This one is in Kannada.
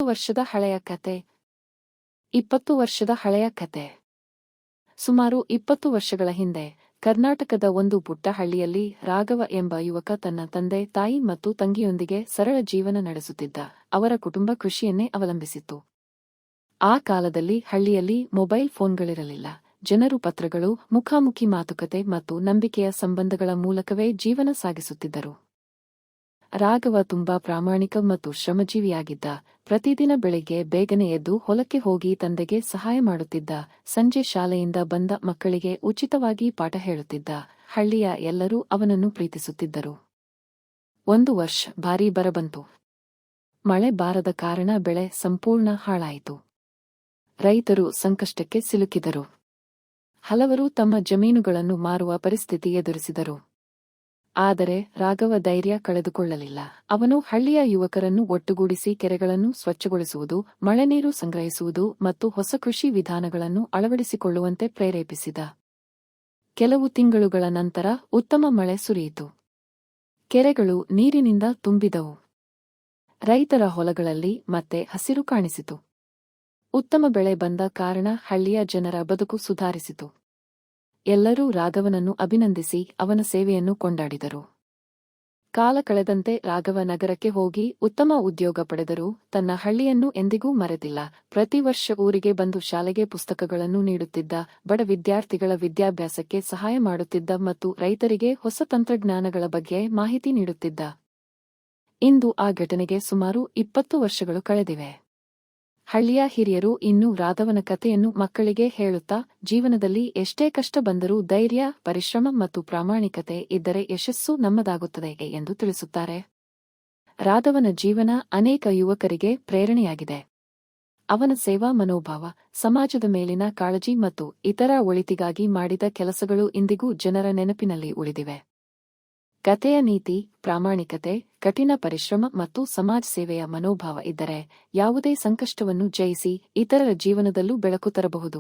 ವರ್ಷದ ಹಳೆಯ ಕತೆ. 20 ವರ್ಷದ ಹಳೆಯ ಕತೆ. ಸುಮಾರು 20 ವರ್ಷಗಳ ಹಿಂದೆ ಕರ್ನಾಟಕದ ಒಂದು ಪುಟ್ಟ ಹಳ್ಳಿಯಲ್ಲಿ ರಾಘವ ಎಂಬ ಯುವಕ ತನ್ನ ತಂದೆ ತಾಯಿ ಮತ್ತು ತಂಗಿಯೊಂದಿಗೆ ಸರಳ ಜೀವನ ನಡೆಸುತ್ತಿದ್ದ. ಅವರ ಕುಟುಂಬ ಕೃಷಿಯನ್ನೇ ಅವಲಂಬಿಸಿತ್ತು. ಆ ಕಾಲದಲ್ಲಿ ಹಳ್ಳಿಯಲ್ಲಿ ಮೊಬೈಲ್ ಫೋನ್ಗಳಿರಲಿಲ್ಲ. ಜನರು ಪತ್ರಗಳು, ಮುಖಾಮುಖಿ ಮಾತುಕತೆ ಮತ್ತು ನಂಬಿಕೆಯ ಸಂಬಂಧಗಳ ಮೂಲಕವೇ ಜೀವನ ಸಾಗಿಸುತ್ತಿದ್ದರು. ರಾಘವ ತುಂಬಾ ಪ್ರಾಮಾಣಿಕ ಮತ್ತು ಶ್ರಮಜೀವಿಯಾಗಿದ್ದ. ಪ್ರತಿದಿನ ಬೆಳಿಗ್ಗೆ ಬೇಗನೆ ಎದ್ದು ಹೊಲಕ್ಕೆ ಹೋಗಿ ತಂದೆಗೆ ಸಹಾಯ ಮಾಡುತ್ತಿದ್ದ. ಸಂಜೆ ಶಾಲೆಯಿಂದ ಬಂದ ಮಕ್ಕಳಿಗೆ ಉಚಿತವಾಗಿ ಪಾಠ ಹೇಳುತ್ತಿದ್ದ. ಹಳ್ಳಿಯ ಎಲ್ಲರೂ ಅವನನ್ನು ಪ್ರೀತಿಸುತ್ತಿದ್ದರು. ಒಂದು ವರ್ಷ ಭಾರೀ ಬರ ಬಂತು. ಮಳೆ ಬಾರದ ಕಾರಣ ಬೆಳೆ ಸಂಪೂರ್ಣ ಹಾಳಾಯಿತು. ರೈತರು ಸಂಕಷ್ಟಕ್ಕೆ ಸಿಲುಕಿದರು. ಹಲವರು ತಮ್ಮ ಜಮೀನುಗಳನ್ನು ಮಾರುವ ಪರಿಸ್ಥಿತಿ ಎದುರಿಸಿದರು. ಆದರೆ ರಾಘವ ಧೈರ್ಯ ಕಳೆದುಕೊಳ್ಳಲಿಲ್ಲ. ಅವನು ಹಳ್ಳಿಯ ಯುವಕರನ್ನು ಒಟ್ಟುಗೂಡಿಸಿ ಕೆರೆಗಳನ್ನು ಸ್ವಚ್ಛಗೊಳಿಸುವುದು, ಮಳೆನೀರು ಸಂಗ್ರಹಿಸುವುದು ಮತ್ತು ಹೊಸ ಕೃಷಿ ವಿಧಾನಗಳನ್ನು ಅಳವಡಿಸಿಕೊಳ್ಳುವಂತೆ ಪ್ರೇರೇಪಿಸಿದ. ಕೆಲವು ತಿಂಗಳುಗಳ ನಂತರ ಉತ್ತಮ ಮಳೆ ಸುರಿಯಿತು. ಕೆರೆಗಳು ನೀರಿನಿಂದ ತುಂಬಿದವು. ರೈತರ ಹೊಲಗಳಲ್ಲಿ ಮತ್ತೆ ಹಸಿರು ಕಾಣಿಸಿತು. ಉತ್ತಮ ಬೆಳೆ ಬಂದ ಕಾರಣ ಹಳ್ಳಿಯ ಜನರ ಬದುಕು ಸುಧಾರಿಸಿತು. ಎಲ್ಲರೂ ರಾಘವನನ್ನು ಅಭಿನಂದಿಸಿ ಅವನ ಸೇವೆಯನ್ನು ಕೊಂಡಾಡಿದರು. ಕಾಲ ಕಳೆದಂತೆ ರಾಘವ ನಗರಕ್ಕೆ ಹೋಗಿ ಉತ್ತಮ ಉದ್ಯೋಗ ಪಡೆದರೂ ತನ್ನ ಹಳ್ಳಿಯನ್ನು ಎಂದಿಗೂ ಮರೆತಿಲ್ಲ. ಪ್ರತಿ ವರ್ಷ ಊರಿಗೆ ಬಂದು ಶಾಲೆಗೆ ಪುಸ್ತಕಗಳನ್ನು ನೀಡುತ್ತಿದ್ದ, ಬಡ ವಿದ್ಯಾರ್ಥಿಗಳ ವಿದ್ಯಾಭ್ಯಾಸಕ್ಕೆ ಸಹಾಯ ಮಾಡುತ್ತಿದ್ದ ಮತ್ತು ರೈತರಿಗೆ ಹೊಸ ತಂತ್ರಜ್ಞಾನಗಳ ಬಗ್ಗೆ ಮಾಹಿತಿ ನೀಡುತ್ತಿದ್ದ. ಇಂದು ಆ ಘಟನೆಗೆ ಸುಮಾರು 20 ವರ್ಷಗಳು ಕಳೆದಿವೆ. ಹಳ್ಳಿಯ ಹಿರಿಯರು ಇನ್ನೂ ರಾಘವನ ಕಥೆಯನ್ನು ಮಕ್ಕಳಿಗೆ ಹೇಳುತ್ತಾ, ಜೀವನದಲ್ಲಿ ಎಷ್ಟೇ ಕಷ್ಟ ಬಂದರೂ ಧೈರ್ಯ, ಪರಿಶ್ರಮ ಮತ್ತು ಪ್ರಾಮಾಣಿಕತೆ ಇದ್ದರೆ ಯಶಸ್ಸು ನಮ್ಮದಾಗುತ್ತದೆ ಎಂದು ತಿಳಿಸುತ್ತಾರೆ. ರಾಘವನ ಜೀವನ ಅನೇಕ ಯುವಕರಿಗೆ ಪ್ರೇರಣೆಯಾಗಿದೆ. ಅವನ ಸೇವಾ ಮನೋಭಾವ, ಸಮಾಜದ ಮೇಲಿನ ಕಾಳಜಿ ಮತ್ತು ಇತರ ಒಳಿತಿಗಾಗಿ ಮಾಡಿದ ಕೆಲಸಗಳು ಇಂದಿಗೂ ಜನರ ನೆನಪಿನಲ್ಲಿ ಉಳಿದಿವೆ. ಕಥೆಯ ನೀತಿ: ಪ್ರಾಮಾಣಿಕತೆ, ಕಠಿಣ ಪರಿಶ್ರಮ ಮತ್ತು ಸಮಾಜ ಸೇವೆಯ ಮನೋಭಾವ ಇದ್ದರೆ ಯಾವುದೇ ಸಂಕಷ್ಟವನ್ನು ಜಯಿಸಿ ಇತರರ ಜೀವನದಲ್ಲೂ ಬೆಳಕು ತರಬಹುದು.